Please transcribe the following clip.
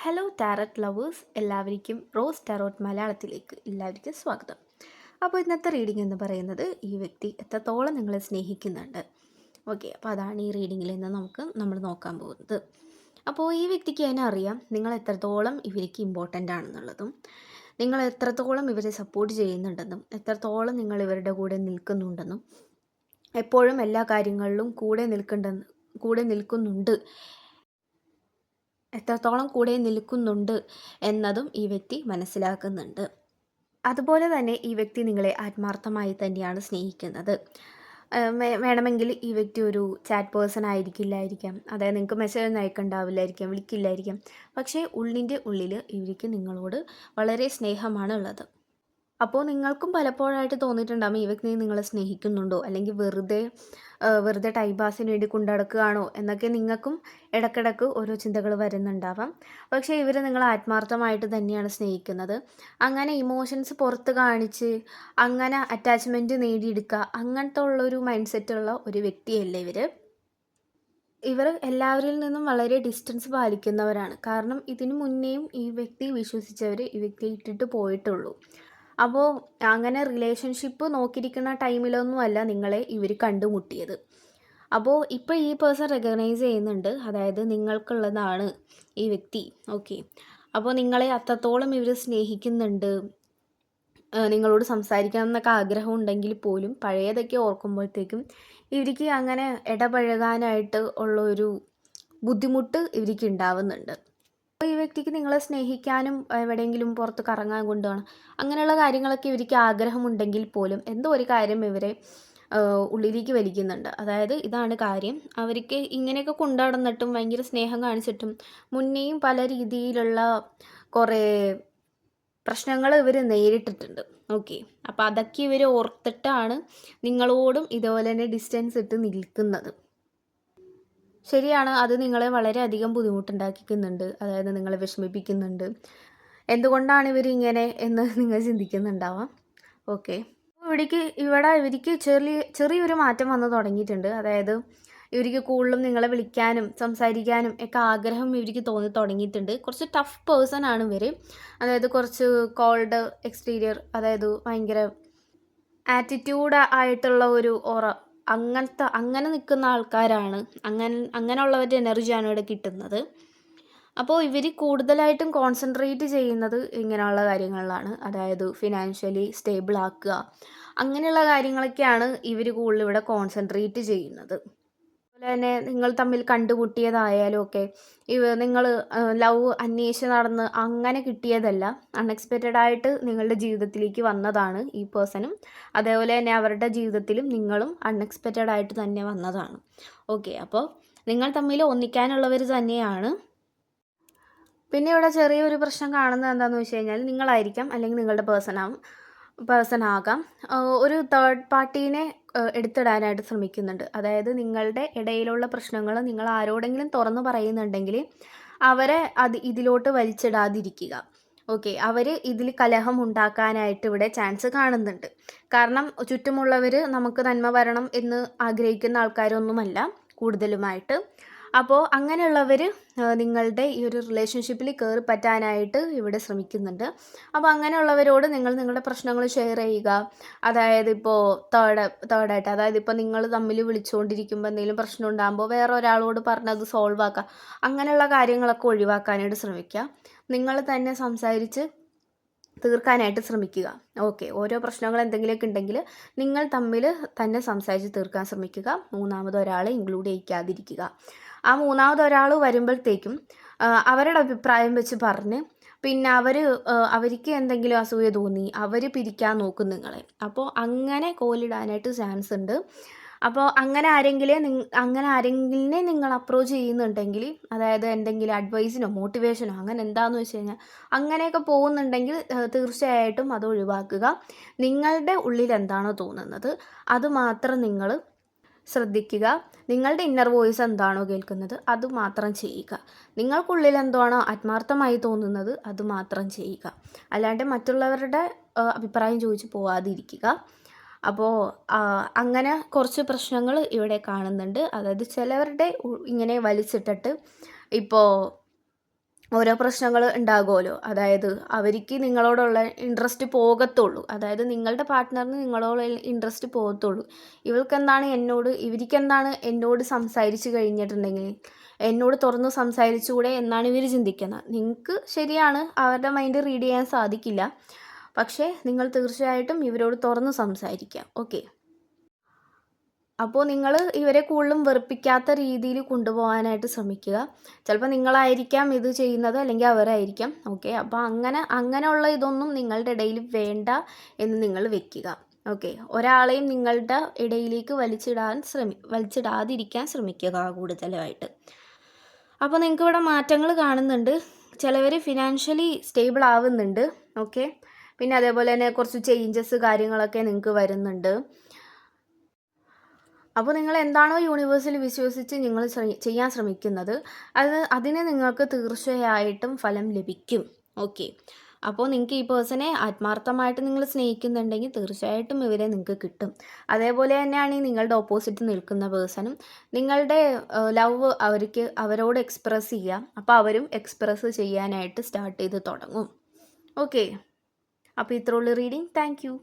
Hello tarot lovers, എല്ലാവർക്കും rose tarot മലയാളത്തിലേക്ക് എല്ലാവർക്കും സ്വാഗതം. അപ്പോൾ ഇന്നത്തെ റീഡിംഗ് എന്ന് പറയുന്നത് ഈ വ്യക്തി എത്രത്തോളം നിങ്ങളെ സ്നേഹിക്കുന്നുണ്ട്. ഓക്കെ, അപ്പോൾ അതാണ് ഈ റീഡിങ്ങിൽ നിന്ന് നമ്മൾ നോക്കാൻ പോകുന്നത്. അപ്പോൾ ഈ വ്യക്തിക്ക് തന്നെ അറിയാം നിങ്ങൾ എത്രത്തോളം ഇവർക്ക് ഇമ്പോർട്ടൻ്റ് ആണെന്നുള്ളതും, നിങ്ങൾ എത്രത്തോളം ഇവരെ സപ്പോർട്ട് ചെയ്യുന്നുണ്ടെന്നും, എത്രത്തോളം നിങ്ങൾ ഇവരുടെ കൂടെ നിൽക്കുന്നുണ്ടെന്നും, എപ്പോഴും എല്ലാ കാര്യങ്ങളിലും കൂടെ നിൽക്കുന്നുണ്ട്, എത്രത്തോളം കൂടെ നിൽക്കുന്നുണ്ട് എന്നതും ഈ വ്യക്തി മനസ്സിലാക്കുന്നുണ്ട്. അതുപോലെ തന്നെ ഈ വ്യക്തി നിങ്ങളെ ആത്മാർത്ഥമായി തന്നെയാണ് സ്നേഹിക്കുന്നത്. വേണമെങ്കിൽ ഈ വ്യക്തി ഒരു ചാറ്റ് പേഴ്സൺ ആയിരിക്കില്ലായിരിക്കാം, അതായത് നിങ്ങൾക്ക് മെസ്സേജ് ഒന്നും അയക്കണ്ടാവില്ലായിരിക്കാം, വിളിക്കില്ലായിരിക്കാം. പക്ഷേ ഉള്ളിൻ്റെ ഉള്ളിൽ ഇവർക്ക് നിങ്ങളോട് വളരെ സ്നേഹമാണ് ഉള്ളത്. അപ്പോൾ നിങ്ങൾക്കും പലപ്പോഴായിട്ട് തോന്നിയിട്ടുണ്ടാകും ഈ വ്യക്തി നിങ്ങളെ സ്നേഹിക്കുന്നുണ്ടോ, അല്ലെങ്കിൽ വെറുതെ ടൈം പാസിന് വേണ്ടി കൊണ്ടുനടക്കുകയാണോ എന്നൊക്കെ നിങ്ങൾക്കും ഇടയ്ക്കിടയ്ക്ക് ഓരോ ചിന്തകൾ വരുന്നുണ്ടാവാം. പക്ഷേ ഇവർ നിങ്ങളെ ആത്മാർത്ഥമായിട്ട് തന്നെയാണ് സ്നേഹിക്കുന്നത്. അങ്ങനെ ഇമോഷൻസ് പുറത്ത് കാണിച്ച് അങ്ങനെ അറ്റാച്ച്മെൻറ്റ് നേടിയെടുക്കുക അങ്ങനത്തെ ഉള്ളൊരു മൈൻഡ് സെറ്റുള്ള ഒരു വ്യക്തിയല്ല ഇവർ എല്ലാവരിൽ നിന്നും വളരെ ഡിസ്റ്റൻസ് പാലിക്കുന്നവരാണ്. കാരണം ഇതിനു മുന്നേയും ഈ വ്യക്തി വിശ്വസിച്ചവർ ഈ വ്യക്തിയെ ഇട്ടിട്ട് പോയിട്ടുള്ളൂ. അപ്പോൾ അങ്ങനെ റിലേഷൻഷിപ്പ് നോക്കിയിരിക്കുന്ന ടൈമിലൊന്നുമല്ല നിങ്ങളെ ഇവർ കണ്ടുമുട്ടിയത്. അപ്പോൾ ഇപ്പോൾ ഈ പേഴ്സൺ റെക്കഗ്നൈസ് ചെയ്യുന്നുണ്ട്, അതായത് നിങ്ങൾക്കുള്ളതാണ് ഈ വ്യക്തി. ഓക്കെ, അപ്പോൾ നിങ്ങളെ അത്രത്തോളം ഇവർ സ്നേഹിക്കുന്നുണ്ട്. നിങ്ങളോട് സംസാരിക്കണം എന്നൊക്കെ ആഗ്രഹം ഉണ്ടെങ്കിൽ പോലും പഴയതൊക്കെ ഓർക്കുമ്പോഴത്തേക്കും ഇവർക്ക് അങ്ങനെ ഇടപഴകാനായിട്ട് ഉള്ളൊരു ബുദ്ധിമുട്ട് ഇവർക്ക് ഉണ്ടാവുന്നുണ്ട്. അപ്പോൾ ഈ വ്യക്തിക്ക് നിങ്ങളെ സ്നേഹിക്കാനും എവിടെയെങ്കിലും പുറത്ത് കറങ്ങാൻ കൊണ്ടുപോകണം അങ്ങനെയുള്ള കാര്യങ്ങളൊക്കെ ഇവർക്ക് ആഗ്രഹമുണ്ടെങ്കിൽ പോലും എന്തോ ഒരു കാര്യം ഇവരെ ഉള്ളിലേക്ക് വലിക്കുന്നുണ്ട്. അതായത് ഇതാണ് കാര്യം, അവർക്ക് ഇങ്ങനെയൊക്കെ കൊണ്ടുനടന്നിട്ടും ഭയങ്കര സ്നേഹം കാണിച്ചിട്ടും മുന്നേയും പല രീതിയിലുള്ള കുറേ പ്രശ്നങ്ങൾ ഇവർ നേരിട്ടിട്ടുണ്ട്. ഓക്കെ, അപ്പോൾ അതൊക്കെ ഇവർ ഓർത്തിട്ടാണ് നിങ്ങളോടും ഇതുപോലെ തന്നെ ഡിസ്റ്റൻസ് ഇട്ട് നിൽക്കുന്നത്. ശരിയാണ്, അത് നിങ്ങളെ വളരെയധികം ബുദ്ധിമുട്ടുണ്ടാക്കിക്കുന്നുണ്ട്, അതായത് നിങ്ങളെ വിഷമിപ്പിക്കുന്നുണ്ട്. എന്തുകൊണ്ടാണ് ഇവരിങ്ങനെ എന്ന് നിങ്ങൾ ചിന്തിക്കുന്നുണ്ടാവാം. ഓക്കെ, ഇവർക്ക് ചെറിയൊരു മാറ്റം വന്ന് തുടങ്ങിയിട്ടുണ്ട്. അതായത് ഇവർക്ക് കൂടുതലും നിങ്ങളെ വിളിക്കാനും സംസാരിക്കാനും ഒക്കെ ആഗ്രഹം ഇവർക്ക് തോന്നി തുടങ്ങിയിട്ടുണ്ട്. കുറച്ച് ടഫ് പേഴ്സൺ ആണ് ഇവർ, അതായത് കുറച്ച് കോൾഡ് എക്സ്റ്റീരിയർ, അതായത് ഭയങ്കര ആറ്റിറ്റ്യൂഡ് ആയിട്ടുള്ള ഒരു ഓറ, അങ്ങനെ നിൽക്കുന്ന ആൾക്കാരാണ്. അങ്ങനെയുള്ളവരുടെ എനർജിയാണ് ഇവിടെ കിട്ടുന്നത്. അപ്പോൾ ഇവർ കൂടുതലായിട്ടും കോൺസെൻട്രേറ്റ് ചെയ്യുന്നത് ഇങ്ങനെയുള്ള കാര്യങ്ങളിലാണ്, അതായത് ഫിനാൻഷ്യലി സ്റ്റേബിൾ ആക്കുക, അങ്ങനെയുള്ള കാര്യങ്ങളൊക്കെയാണ് ഇവർ കൂടുതൽ ഇവിടെ കോൺസെൻട്രേറ്റ് ചെയ്യുന്നത്. അതുപോലെ തന്നെ നിങ്ങൾ തമ്മിൽ കണ്ടുമുട്ടിയതായാലും ഒക്കെ നിങ്ങൾ ലവ് അന്വേഷിച്ച് നടന്ന് അങ്ങനെ കിട്ടിയതല്ല, അൺഎക്സ്പെക്റ്റഡ് ആയിട്ട് നിങ്ങളുടെ ജീവിതത്തിലേക്ക് വന്നതാണ് ഈ പേഴ്സണും. അതേപോലെ തന്നെ അവരുടെ ജീവിതത്തിലും നിങ്ങളും അൺഎക്സ്പെക്റ്റഡ് ആയിട്ട് തന്നെ വന്നതാണ്. ഓക്കെ, അപ്പോൾ നിങ്ങൾ തമ്മിൽ ഒന്നിക്കാനുള്ളവർ തന്നെയാണ്. പിന്നെ ഇവിടെ ചെറിയൊരു പ്രശ്നം കാണുന്നത് എന്താണെന്ന് വെച്ച് കഴിഞ്ഞാൽ നിങ്ങളായിരിക്കാം, അല്ലെങ്കിൽ നിങ്ങളുടെ പേഴ്സൺ ആകാം, ഒരു തേർഡ് പാർട്ടീനെ എടുത്തിടാനായിട്ട് ശ്രമിക്കുന്നുണ്ട്. അതായത് നിങ്ങളുടെ ഇടയിലുള്ള പ്രശ്നങ്ങൾ നിങ്ങൾ ആരോടെങ്കിലും തുറന്നു പറയുന്നുണ്ടെങ്കിൽ അവരെ ഇതിലോട്ട് വലിച്ചിടാതിരിക്കുക. ഓക്കെ, അവർ ഇതിൽ കലഹം ഉണ്ടാക്കാനായിട്ട് ഇവിടെ ചാൻസ് കാണുന്നുണ്ട്. കാരണം ചുറ്റുമുള്ളവർ നമുക്ക് നന്മ വരണം എന്ന് ആഗ്രഹിക്കുന്ന ആൾക്കാരൊന്നുമല്ല കൂടുതലുമായിട്ട്. അപ്പോൾ അങ്ങനെയുള്ളവർ നിങ്ങളുടെ ഈ ഒരു റിലേഷൻഷിപ്പിൽ കയറി പറ്റാനായിട്ട് ഇവിടെ ശ്രമിക്കുന്നുണ്ട്. അപ്പോൾ അങ്ങനെയുള്ളവരോട് നിങ്ങൾ നിങ്ങളുടെ പ്രശ്നങ്ങൾ ഷെയർ ചെയ്യുക. അതായത് ഇപ്പോൾ തേർഡായിട്ട്, അതായത് ഇപ്പോൾ നിങ്ങൾ തമ്മിൽ വിളിച്ചുകൊണ്ടിരിക്കുമ്പോൾ എന്തെങ്കിലും പ്രശ്നം ഉണ്ടാകുമ്പോൾ വേറെ ഒരാളോട് പറഞ്ഞത് സോൾവ് ആക്കുക, അങ്ങനെയുള്ള കാര്യങ്ങളൊക്കെ ഒഴിവാക്കാനായിട്ട് ശ്രമിക്കുക. നിങ്ങൾ തന്നെ സംസാരിച്ച് തീർക്കാനായിട്ട് ശ്രമിക്കുക. ഓക്കെ, ഓരോ പ്രശ്നങ്ങൾ എന്തെങ്കിലുമൊക്കെ ഉണ്ടെങ്കിൽ നിങ്ങൾ തമ്മിൽ തന്നെ സംസാരിച്ച് തീർക്കാൻ ശ്രമിക്കുക. മൂന്നാമതൊരാളെ ഇൻക്ലൂഡ് ചെയ്യിക്കാതിരിക്കുക. ആ മൂന്നാമതൊരാൾ വരുമ്പോഴത്തേക്കും അവരുടെ അഭിപ്രായം വെച്ച് പറഞ്ഞ് പിന്നെ അവർക്ക് എന്തെങ്കിലും അസൂയ തോന്നി അവർ പിരിക്കാൻ നോക്കും നിങ്ങളെ. അപ്പോൾ അങ്ങനെ കോലിടാനായിട്ട് ചാൻസ് ഉണ്ട്. അപ്പോൾ അങ്ങനെ ആരെങ്കിലിനെ നിങ്ങൾ അപ്രോച്ച് ചെയ്യുന്നുണ്ടെങ്കിൽ, അതായത് എന്തെങ്കിലും അഡ്വൈസിനോ മോട്ടിവേഷനോ അങ്ങനെ എന്താണെന്ന് വെച്ച് കഴിഞ്ഞാൽ അങ്ങനെയൊക്കെ പോകുന്നുണ്ടെങ്കിൽ തീർച്ചയായിട്ടും അത് ഒഴിവാക്കുക. നിങ്ങളുടെ ഉള്ളിൽ എന്താണോ തോന്നുന്നത് അത് മാത്രം നിങ്ങൾ ശ്രദ്ധിക്കുക. നിങ്ങളുടെ ഇന്നർ വോയിസ് എന്താണോ കേൾക്കുന്നത് അത് മാത്രം ചെയ്യുക. നിങ്ങൾക്കുള്ളിൽ എന്താണോ ആത്മാർത്ഥമായി തോന്നുന്നത് അത് മാത്രം ചെയ്യുക. അല്ലാണ്ട് മറ്റുള്ളവരുടെ അഭിപ്രായം ചോദിച്ച് പോവാതിരിക്കുക. അപ്പോൾ അങ്ങനെ കുറച്ച് പ്രശ്നങ്ങൾ ഇവിടെ കാണുന്നുണ്ട്. അതായത് ചിലവരുടെ ഇങ്ങനെ വലിച്ചിട്ടിട്ട് ഇപ്പോൾ ഓരോ പ്രശ്നങ്ങൾ ഉണ്ടാകുമല്ലോ. അതായത് അവർക്ക് നിങ്ങളോടുള്ള ഇൻട്രസ്റ്റ് പോകത്തുള്ളൂ. അതായത് നിങ്ങളുടെ പാർട്ട്ണറിന് നിങ്ങളോടുള്ള ഇൻട്രസ്റ്റ് പോകത്തുള്ളൂ. ഇവർക്കെന്താണ് എന്നോട് സംസാരിച്ച് കഴിഞ്ഞിട്ടുണ്ടെങ്കിൽ എന്നോട് തുറന്ന് സംസാരിച്ചുകൂടെ എന്നാണ് ഇവർ ചിന്തിക്കുന്നത്. നിങ്ങൾക്ക് ശരിയാണ്, അവരുടെ മൈൻഡ് റീഡ് ചെയ്യാൻ സാധിക്കില്ല. പക്ഷേ നിങ്ങൾ തീർച്ചയായിട്ടും ഇവരോട് തുറന്ന് സംസാരിക്കുക. ഓക്കെ. അപ്പോൾ നിങ്ങൾ ഇവരെ കൂടുതലും വെറുപ്പിക്കാത്ത രീതിയിൽ കൊണ്ടുപോകാനായിട്ട് ശ്രമിക്കുക. ചിലപ്പോൾ നിങ്ങളായിരിക്കാം ഇത് ചെയ്യുന്നത്, അല്ലെങ്കിൽ അവരായിരിക്കാം. ഓക്കെ. അപ്പോൾ അങ്ങനെയുള്ള ഇതൊന്നും നിങ്ങളുടെ ഇടയിൽ വേണ്ട എന്ന് നിങ്ങൾ വെക്കുക. ഓക്കെ. ഒരാളെയും നിങ്ങളുടെ ഇടയിലേക്ക് വലിച്ചിടാതിരിക്കാൻ ശ്രമിക്കുക കൂടുതലായിട്ട്. അപ്പോൾ നിങ്ങൾക്ക് ഇവിടെ മാറ്റങ്ങൾ കാണുന്നുണ്ട്. ചിലവർ ഫിനാൻഷ്യലി സ്റ്റേബിൾ ആവുന്നുണ്ട്. ഓക്കെ. പിന്നെ അതേപോലെ തന്നെ കുറച്ച് ചേഞ്ചസ് കാര്യങ്ങളൊക്കെ നിങ്ങൾക്ക് വരുന്നുണ്ട്. അപ്പോൾ നിങ്ങൾ എന്താണോ യൂണിവേഴ്സിൽ വിശ്വസിച്ച് നിങ്ങൾ ചെയ്യാൻ ശ്രമിക്കുന്നത് അതിന് നിങ്ങൾക്ക് തീർച്ചയായിട്ടും ഫലം ലഭിക്കും. ഓക്കെ. അപ്പോൾ നിങ്ങൾക്ക് ഈ പേഴ്സണെ ആത്മാർത്ഥമായിട്ട് നിങ്ങൾ സ്നേഹിക്കുന്നുണ്ടെങ്കിൽ തീർച്ചയായിട്ടും ഇവരെ നിങ്ങൾക്ക് കിട്ടും. അതേപോലെ തന്നെയാണ് ഈ നിങ്ങളുടെ ഓപ്പോസിറ്റ് നിൽക്കുന്ന പേഴ്സണും നിങ്ങളുടെ ലവ് അവരോട് എക്സ്പ്രസ് ചെയ്യുക. അപ്പോൾ അവരും എക്സ്പ്രസ് ചെയ്യാനായിട്ട് സ്റ്റാർട്ട് ചെയ്ത് തുടങ്ങും. ഓക്കെ. അപ്പോൾ ഇത്രയുള്ള റീഡിങ്. Thank you.